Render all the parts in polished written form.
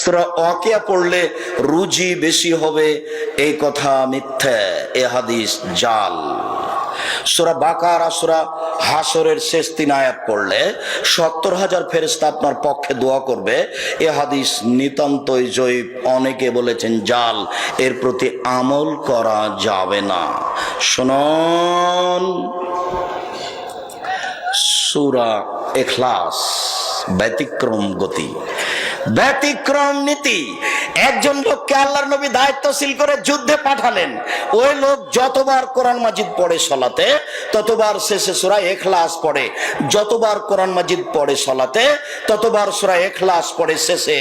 সূরা ওয়াকিয়া পড়লে রুজি বেশি হবে, এই কথা মিথ্যা, এ হাদিস জাল। সূরা বাকারা, সূরা হাসরের শেষ 3 আয়াত পড়লে 70,000 ফেরেশতা আপনার পক্ষে দোয়া করবে, এ হাদিস নিতান্তই জয়ীফ। অনেকে বলেছেন জাল, এর প্রতি আমল করা যাবে না। শুনুন, সূরা ইখলাস, ব্যতিক্রম গতি, ব্যতিক্রম নীতি। একজন লোককে আল্লাহর নবী দায়িত্বশীল করে যুদ্ধে পাঠালেন। ওই লোক যতবার কোরআন মাজিদ পড়ে সলাতে, ততবার শেষে সূরা ইখলাস পড়ে। যতবার কোরআন মাজিদ পড়ে সলাতে, ততবার সূরা ইখলাস পড়ে শেষে।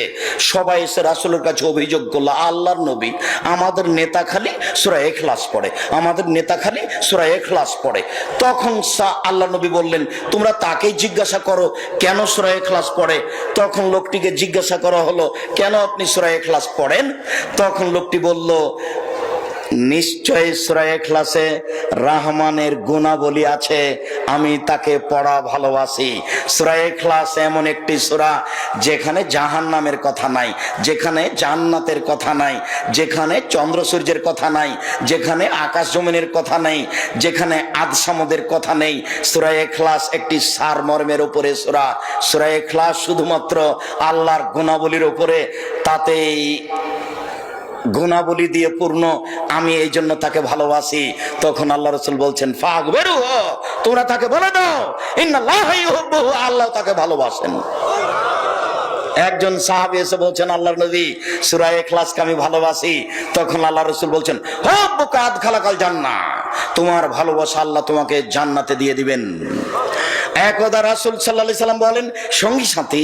সবাই এসে রাসূলের কাছে অভিযোগ করলো, আল্লাহর নবী, আমাদের নেতা খালি সূরা ইখলাস পড়ে, আমাদের নেতা খালি সূরা ইখলাস পড়ে। তখন আল্লাহর নবী বললেন, তোমরা তাকেই জিজ্ঞাসা করো কেন সূরা ইখলাস পড়ে। তখন লোকটিকে জিজ্ঞাসা করা হলো, কেন আপনি সূরা ইখলাস পড়েন? তখন লোকটি বলল, নিশ্চয় সূরা ইখলাসে রহমানের গুণাবলী আছে, আমি তাকে পড়া ভালোবাসি। সূরা ইখলাস এমন একটি সূরা যেখানে জাহান্নামের কথা নাই, যেখানে জান্নাতের কথা নাই, যেখানে চন্দ্র সূর্যের কথা নাই, যেখানে আকাশ জমিনের কথা নেই, যেখানে আদসামদের কথা নেই। সূরা ইখলাস একটি সারমর্মের উপরে সূরা। সূরা ইখলাস শুধুমাত্র আল্লাহর গুণাবলীর উপরে, তাতেই গুণাবলী দিয়ে পূর্ণ, আমি এই জন্য তাকে ভালোবাসি। তখন আল্লাহ রাসূল বলছেন, ফাগবিরু, তোমরা তাকে বলে দাও, ইন্নাল্লাহা ইউহিব্বুহু, আল্লাহ তাকে ভালোবাসেন। একজন সাহাবী এসে বলছেন, আল্লাহর নবী, সূরা ইখলাসকে আমি ভালোবাসি। তখন আল্লাহ রাসূল বলছেন, হুব্বুকা আদখালাকাল জান্নাহ, তোমার ভালোবাসা আল্লাহ তোমাকে জান্নাতে দিয়ে দিবেন। একদা রাসূল সাল্লাল্লাহু আলাইহি সাল্লাম বলেন, সঙ্গী সাথী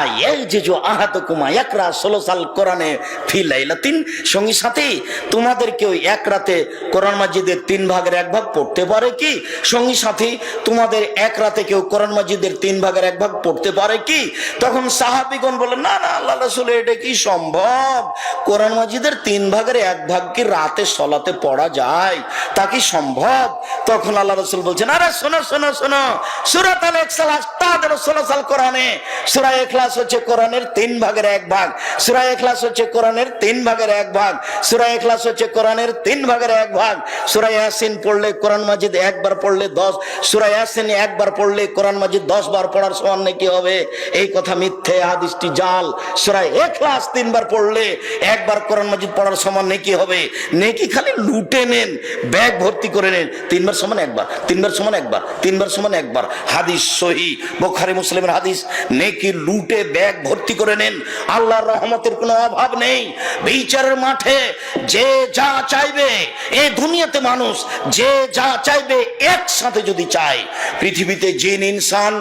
আয়াজিজু আহাদুকুমা ইয়াকরা সুলুসাল কোরআনে ফি লাইলাতিন, সঙ্গী সাথী তোমাদের কেউ এক রাতে কোরআন মাজিদের 3 ভাগের 1 ভাগ পড়তে পারে কি? সঙ্গী সাথী তোমাদের এক রাতে কেউ কোরআন মাজিদের 3 ভাগের 1 ভাগ পড়তে পারে কি? তখন সাহাবীগণ বলেন, না না আল্লাহ রাসূল, এটা কি সম্ভব? কোরআন মাজিদের 3 ভাগের 1 ভাগ কি রাতে সলাতে পড়া যায়? তা কি সম্ভব? তখন আল্লাহ রাসূল বলছেন, আরে শোনো শোনো শোনো, সূরা আল ইখলাস তাদের সুলুসাল কোরআনে, সূরা ইখলাস হচ্ছে কোরআনের 3 ভাগের 1 ভাগ, সূরা ইখলাস হচ্ছে কোরআনের 3 ভাগের 1 ভাগ, সূরা ইখলাস হচ্ছে কোরআনের 3 ভাগের 1 ভাগ। সূরা ইয়াসিন পড়লে কোরআন মাজিদ একবার পড়লে 10, সূরা ইয়াসিন একবার পড়লে কোরআন মাজিদ 10 বার পড়ার সমান নাকি হবে? এই কথা মিথ্যে, হাদিসটি জাল। সূরা ইখলাস 3 বার পড়লে একবার কোরআন মাজিদ পড়ার সমান নাকি হবে? নেকি খালি লুটে নেন, ব্যাগ ভর্তি করে নেন, 3 বার সমান 1 বার, 3 বার সমান 1 বার, 3 বার সমান 1 বার। হাদিস সহিহ, বুখারী মুসলিমের হাদিস। নেকি লুটে ব্যাগ ভর্তি করে নেন, আল্লাহর রহমতের কোনো অভাব নেই। বিচারের মাঠে যে যা চাইবে, এই দুনিয়াতে মানুষ যে যা চাইবে একসাথে যদি চায়, পৃথিবীতে জিন ইনসান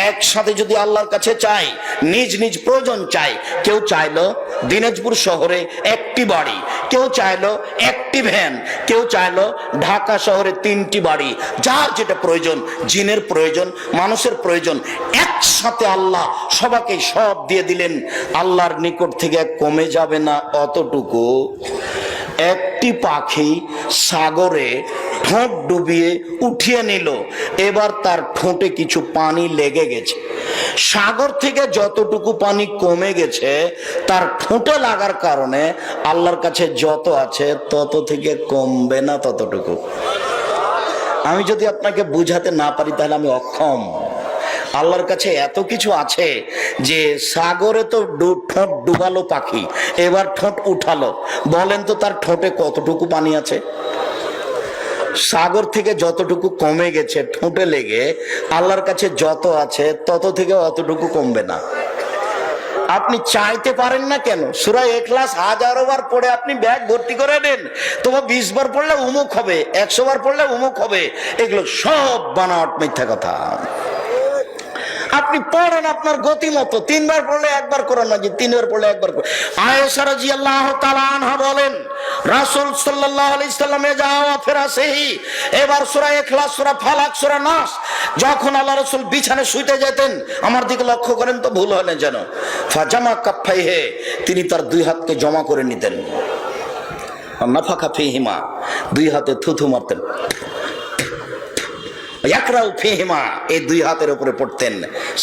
একসাথে যদি আল্লাহর কাছে চায়, নিজ নিজ প্রয়োজন চায়, কেউ চাইলো দিনাজপুর শহরে একটি বাড়ি, কেউ চাইলো একটি ভ্যান, কেউ চাইলো ঢাকা শহরে 3টি বাড়ি, যার যেটা প্রয়োজন, জিনের প্রয়োজন, মানুষের প্রয়োজন, একসাথে আল্লাহ সবাইকে সব দিয়ে দিলেন। আল্লাহর নিকট থেকে কমে যাবে না অতটুকু। একটি পাখি সাগরে ঠোঁট ডুবিয়ে উঠিয়ে নিল, এবার তার ঠোঁটে কিছু পানি লেগে গেছে। সাগর থেকে যতটুকু পানি কমে গেছে, তার ঠোঁটে লাগার কারণে আল্লাহর কাছে যত আছে তত থেকে কমবে না ততটুকু। আমি যদি আপনাকে বুঝাতে না পারি তাহলে আমি অক্ষম। আল্লাহর কাছে এত কিছু আছে যে সাগরে তো ঠোঁট ডুবালো পাখি, এবার ঠোঁট উঠালো, বলেন তো তার ঠোঁটে কতটুকু পানি আছে? সাগর থেকে যতটুকু কমে গেছে ঠোঁটে লেগে, আল্লাহর কাছে যত আছে তত থেকে অতটুকু কমবে না। আপনি চাইতে পারেন না কেন? সূরা ইখলাস 1000 বার পড়ে আপনি ব্যাগ ভর্তি করে নেন, তবে 20 বার পড়লে অমুক হবে, 100 বার পড়লে অমুক হবে, এগুলো সব বানোয়াট, মিথ্যা কথা। আপনি পড়েন আপনার গতি মতো, 3 বার পড়লে 1 বার কোরআন মাজিদ, 3 বার পড়লে 1 বার। আয়েশা রাদিয়াল্লাহু তাআলা আনহা বলেন, রাসূল সাল্লাল্লাহু আলাইহি সাল্লামে যাওয়া ফেরা সেই, এবার সূরা ইখলাস, সূরা ফালাক, সূরা নাস, যখন আল্লাহ রাসূল বিছানায় শুইতে যেতেন, আমার দিকে লক্ষ্য করেন তো ভুল হয় না যেন, ফাজামা কাফাইহে, তিনি তার 2 হাতকে জমা করে নিতেন, নাফাখা ফিহিমা, 2 হাতে থুথু মারতেন, ইয়াকরাউ ফিহিমা, এই 2 হাতের উপরে পড়তেন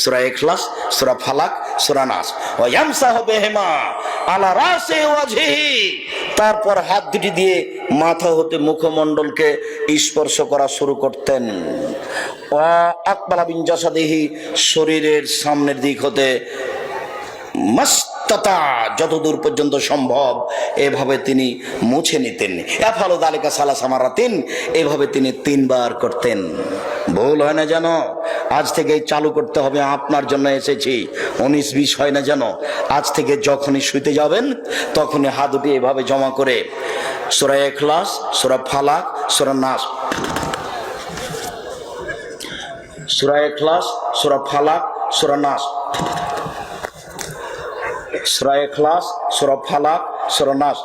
সূরা ইখলাস, সূরা ফালাক, সূরা নাস, ওয়া ইয়ামসাহু বিহিমা, আলা রাসে ওয়াজহি, তারপর হাত দুটি দিয়ে মাথা হতে মুখমণ্ডলকে স্পর্শ করা শুরু করতেন। ওয়া আকবালা বিন জাসাদিহি, শরীরের সামনের দিক হতে মাস্তাতা, যতদূর পর্যন্ত সম্ভব এভাবে তিনি মুছে নিতেন। ইয়াফালু যালিকা সালাসা মারাতিন, এভাবে তিনি 3 বার করতেন। ভুল হয় না যেন, আজ থেকে চালু করতে হবে, আপনার জন্য এসেছি। 19-20 হয় না যেন। আজ থেকে যখনই শুইতে যাবেন তখনই হাত দুটি এভাবে জমা করে সূরা ইখলাস, সূরা ফালাক, সূরা নাস, সূরা ইখলাস, সূরা ফালাক, সূরা নাস, সূরা ইখলাস, সূরা ফালাক, সূরা নাস,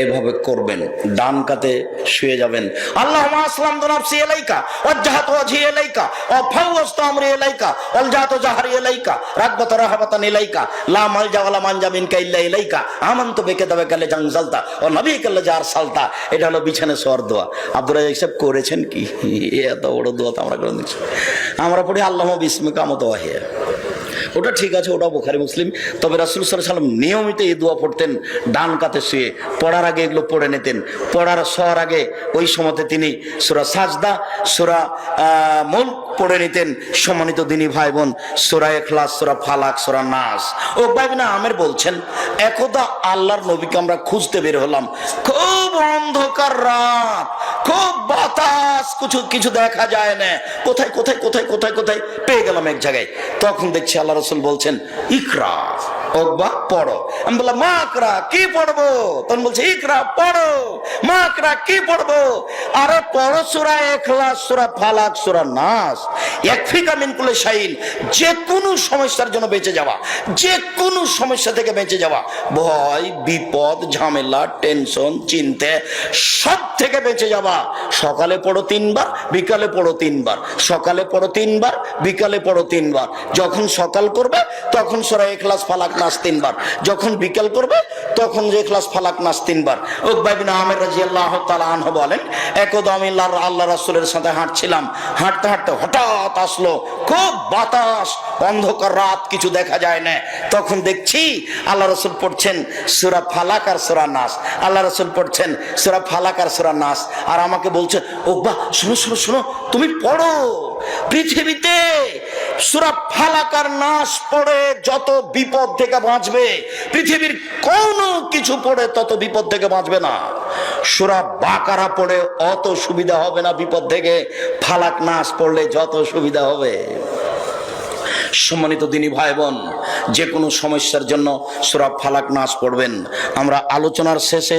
এভাবে করবেন। ডান কাতে শুয়ে যাবেন। আল্লাহুম্মা আসলামতু নাফসি ইলাইকা ওয়াজজাহতু ওয়াজহি ইলাইকা ওয়া ফাওয়াজতু আমরি ইলাইকা ওয়ালজাতু জাহরি ইলাইকা রাগবাতান রাহাবাতান ইলাইকা লা মালজা ওয়ালা মানজা মিনকা ইল্লা ইলাইকা আমানতু বিকিতাবিকা আল্লাযী আনজালতা ওয়া নাবিয়্যিকা আল্লাযী আরসালতা। এটা হলো বিছানায় শোয়ার দোয়া। আব্দুর রাজ্জাক সাহেব করেছেন কি? এত বড় দোয়া তো আমরা করে দিচ্ছি। আমরা পড়ি আল্লাহুম্মা বিসমিকা আমুতু ওয়া আহইয়া, ওটা ঠিক আছে, ওটাও বুখারী মুসলিম। তবে রাসূল সাল্লাল্লাহু আলাইহি ওয়াসাল্লাম নিয়মিত এই দোয়া পড়তেন ডান কাতে শুয়ে। পড়ার আগে এগুলো পড়ে নিতেন। পড়ার শোয়ার আগে ওই সময়তে তিনি সূরা সাজদা, সূরা মুলক পড়ে নিতেন। সম্মানিত দিনী ভাই বোন, সূরা ইখলাস, সূরা ফালাক, সূরা নাস। উকবা ইবনে আমির বলছেন, একদা আল্লাহর নবীকে আমরা খুঁজতে বের হলাম। খুব অন্ধকার রাত, খুব বাতাস, কিছু দেখা যায় না। কোথায় কোথায় কোথায় কোথায় কোথায় পেয়ে গেলাম এক জায়গায়। তখন দেখছি আল্লাহ রাসূল বলছেন, ইকরা, উকবা পড়ো। আমি বললাম, মা আকরা, কি পড়বো? তখন বলছে, ইকরা, পড়ো। মা আকরা, কি পড়বো? আরে পড়ো সূরা ইখলাস, সূরা ফালাক, সূরা নাস। ইয়াকফিকা মিন কুল্লি শাইইন, যে কোনো সমস্যার জন্য বেঁচে যাওয়া, যে কোনো সমস্যা থেকে বেঁচে যাওয়া, ভয়, বিপদ, ঝামেলা, টেনশন, চিন্তা, সব থেকে বেঁচে যাওয়া। সকালে পড়ো 3 বার, বিকালে পড়ো 3 বার। সকালে পড়ো 3 বার, বিকালে পড়ো 3 বার। যখন সকাল করবে তখন সূরা ইখলাস, ফালাক, নাস 3 বার। যখন বিকাল করবে তখন ইখলাস, ফালাক, নাস 3 বার। উকবা ইবনে আমির রাদিয়াল্লাহু তাআলা আনহু বলেন, একদা আমি আল্লাহ রাসূলের সাথে হাঁটছিলাম। হাঁটতে হাঁটতে হঠাৎ আসলো খুব বাতাস, অন্ধকার রাত, কিছু দেখা যায় না। তখন দেখছি আল্লাহ রাসূল পড়ছেন সূরা ফালাক আর সূরা নাস। আল্লাহ রাসূল পড়ছেন সূরা ফালাক আর সূরা নাস, আর আমাকে বলছে, উকবা শোনো শোনো শোনো, তুমি পড়ো। পৃথিবীতে সূরা ফালাক আর নাস পড়ে যত বিপদ থেকে বাঁচবে, পৃথিবীর কোনো কিছু পড়ে তত বিপদ থেকে বাঁচবে না। সূরা বাকারা পড়ে অত সুবিধা হবে না বিপদ থেকে, ফালাক নাস পড়লে যত সুবিধা হবে। সম্মানিত দিনী ভাই বোন, যে কোনো সমস্যার জন্য সূরা ফালাক নাস পড়বেন। আমরা আলোচনার শেষে